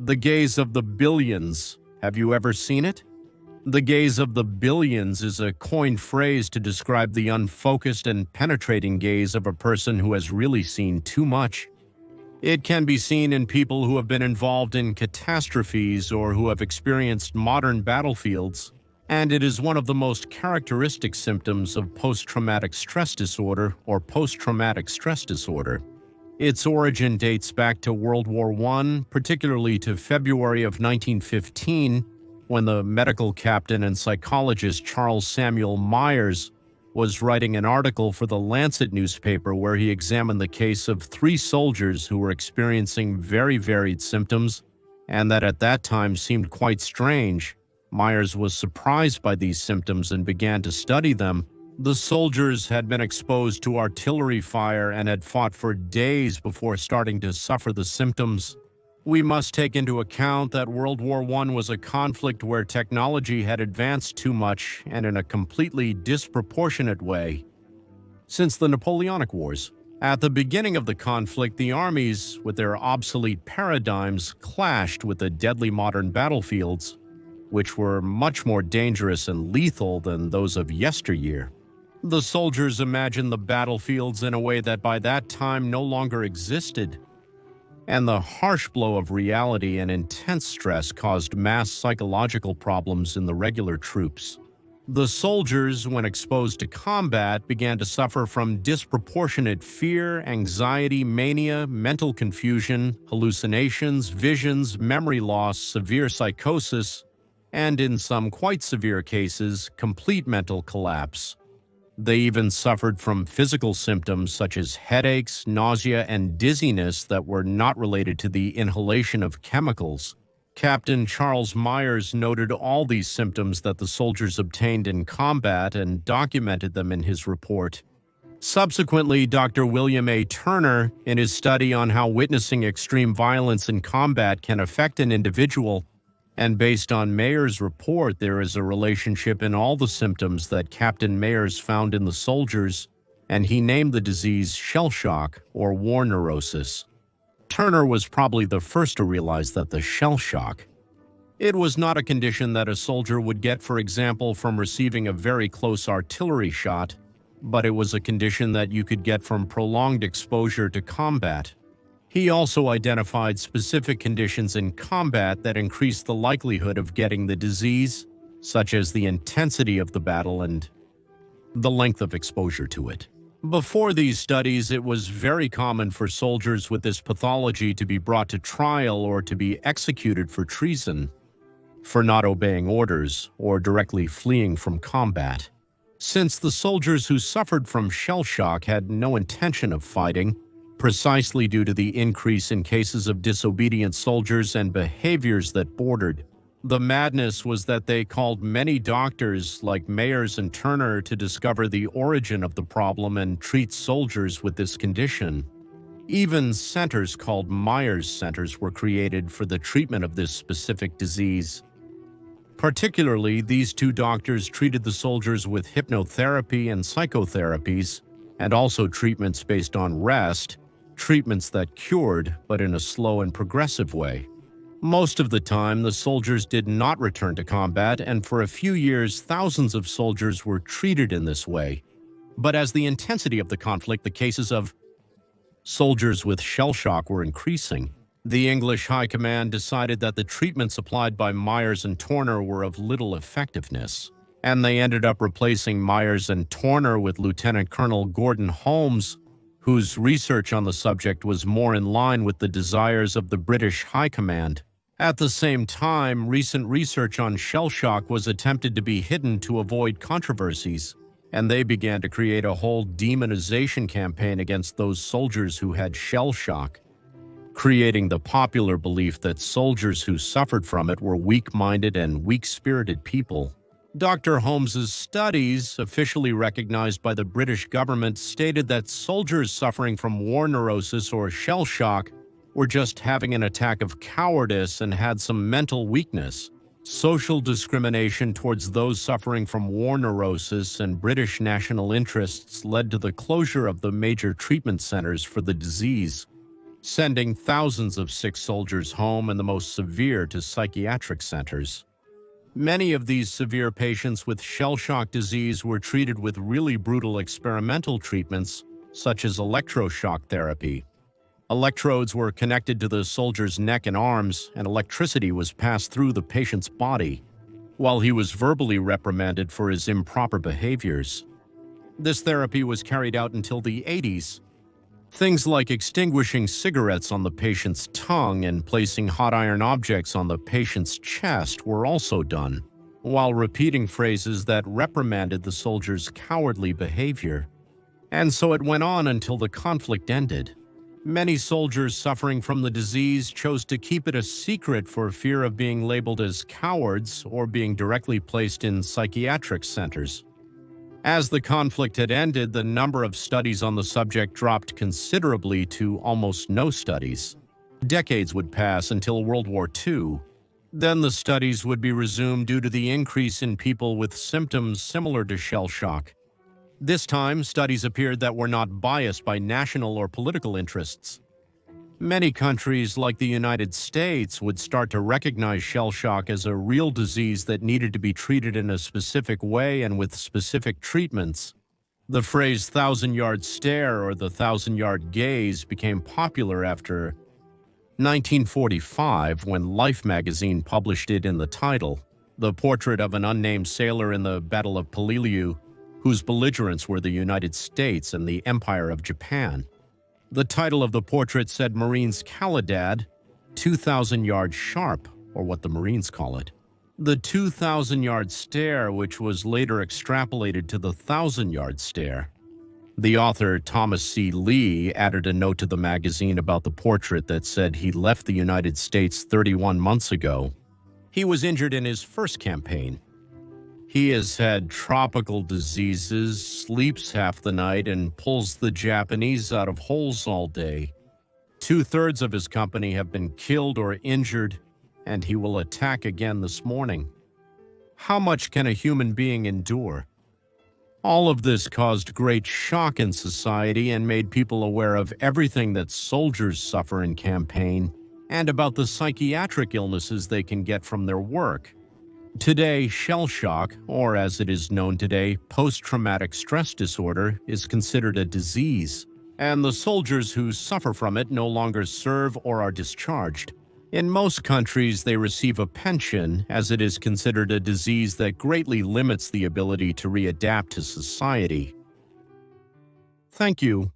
The gaze of the billions. Have you ever seen it? The gaze of the billions is a coined phrase to describe the unfocused and penetrating gaze of a person who has really seen too much. It can be seen in people who have been involved in catastrophes or who have experienced modern battlefields, and it is one of the most characteristic symptoms of post-traumatic stress disorder or post-traumatic stress disorder. Its origin dates back to World War I, particularly to February of 1915, when the medical captain and psychologist Charles Samuel Myers was writing an article for the Lancet newspaper where he examined the case of 3 soldiers who were experiencing very varied symptoms and that at that time seemed quite strange. Myers was surprised by these symptoms and began to study them. The soldiers had been exposed to artillery fire and had fought for days before starting to suffer the symptoms. We must take into account that World War I was a conflict where technology had advanced too much and in a completely disproportionate way. Since the Napoleonic Wars, at the beginning of the conflict, the armies, with their obsolete paradigms, clashed with the deadly modern battlefields, which were much more dangerous and lethal than those of yesteryear. The soldiers imagined the battlefields in a way that by that time no longer existed, and the harsh blow of reality and intense stress caused mass psychological problems in the regular troops. The soldiers, when exposed to combat, began to suffer from disproportionate fear, anxiety, mania, mental confusion, hallucinations, visions, memory loss, severe psychosis, and in some quite severe cases, complete mental collapse. They even suffered from physical symptoms such as headaches, nausea, and dizziness that were not related to the inhalation of chemicals. Captain Charles Myers noted all these symptoms that the soldiers obtained in combat and documented them in his report. Subsequently, Dr. William A. Turner, in his study on how witnessing extreme violence in combat can affect an individual, and based on Mayer's report, there is a relationship in all the symptoms that Captain Mayers found in the soldiers, and he named the disease shell shock or war neurosis. Turner was probably the first to realize that the shell shock. It was not a condition that a soldier would get, for example, from receiving a very close artillery shot, but it was a condition that you could get from prolonged exposure to combat. He also identified specific conditions in combat that increased the likelihood of getting the disease, such as the intensity of the battle and the length of exposure to it. Before these studies, it was very common for soldiers with this pathology to be brought to trial or to be executed for treason, for not obeying orders or directly fleeing from combat. Since the soldiers who suffered from shell shock had no intention of fighting, precisely due to the increase in cases of disobedient soldiers and behaviors that bordered. The madness was that they called many doctors like Mayers and Turner to discover the origin of the problem and treat soldiers with this condition. Even centers called Myers Centers were created for the treatment of this specific disease. Particularly, these 2 doctors treated the soldiers with hypnotherapy and psychotherapies, and also treatments based on rest, treatments that cured, but in a slow and progressive way. Most of the time, the soldiers did not return to combat, and for a few years, thousands of soldiers were treated in this way. But as the intensity of the conflict, the cases of soldiers with shell shock were increasing. The English High Command decided that the treatments applied by Myers and Turner were of little effectiveness, and they ended up replacing Myers and Turner with Lieutenant Colonel Gordon Holmes, whose research on the subject was more in line with the desires of the British High Command. At the same time, recent research on shell shock was attempted to be hidden to avoid controversies, and they began to create a whole demonization campaign against those soldiers who had shell shock, creating the popular belief that soldiers who suffered from it were weak-minded and weak-spirited people. Dr. Holmes's studies, officially recognized by the British government, stated that soldiers suffering from war neurosis or shell shock were just having an attack of cowardice and had some mental weakness. Social discrimination towards those suffering from war neurosis and British national interests led to the closure of the major treatment centers for the disease. sending thousands of sick soldiers home and the most severe to psychiatric centers. Many of these severe patients with shell shock disease were treated with really brutal experimental treatments, such as electroshock therapy. Electrodes were connected to the soldier's neck and arms, and electricity was passed through the patient's body, while he was verbally reprimanded for his improper behaviors. This therapy was carried out until the 80s. Things like extinguishing cigarettes on the patient's tongue and placing hot iron objects on the patient's chest were also done, while repeating phrases that reprimanded the soldier's cowardly behavior. And so it went on until the conflict ended. Many soldiers suffering from the disease chose to keep it a secret for fear of being labeled as cowards or being directly placed in psychiatric centers. As the conflict had ended, the number of studies on the subject dropped considerably to almost no studies. Decades would pass until World War II. Then the studies would be resumed due to the increase in people with symptoms similar to shell shock. This time, studies appeared that were not biased by national or political interests. Many countries, like the United States, would start to recognize shell shock as a real disease that needed to be treated in a specific way and with specific treatments. The phrase thousand-yard stare or the thousand-yard gaze became popular after 1945 when Life magazine published it in the title, the portrait of an unnamed sailor in the Battle of Peleliu, whose belligerents were the United States and the Empire of Japan. The title of the portrait said Marines Calidad, 2,000 yards sharp, or what the Marines call it. The 2,000-yard stare, which was later extrapolated to the 1,000-yard stare. The author, Thomas C. Lee, added a note to the magazine about the portrait that said he left the United States 31 months ago. He was injured in his first campaign. He has had tropical diseases, sleeps half the night, and pulls the Japanese out of holes all day. 2/3 of his company have been killed or injured, and he will attack again this morning. How much can a human being endure? All of this caused great shock in society and made people aware of everything that soldiers suffer in campaign and about the psychiatric illnesses they can get from their work. Today, shell shock, or as it is known today, post-traumatic stress disorder, is considered a disease, and the soldiers who suffer from it no longer serve or are discharged. In most countries, they receive a pension, as it is considered a disease that greatly limits the ability to readapt to society. Thank you.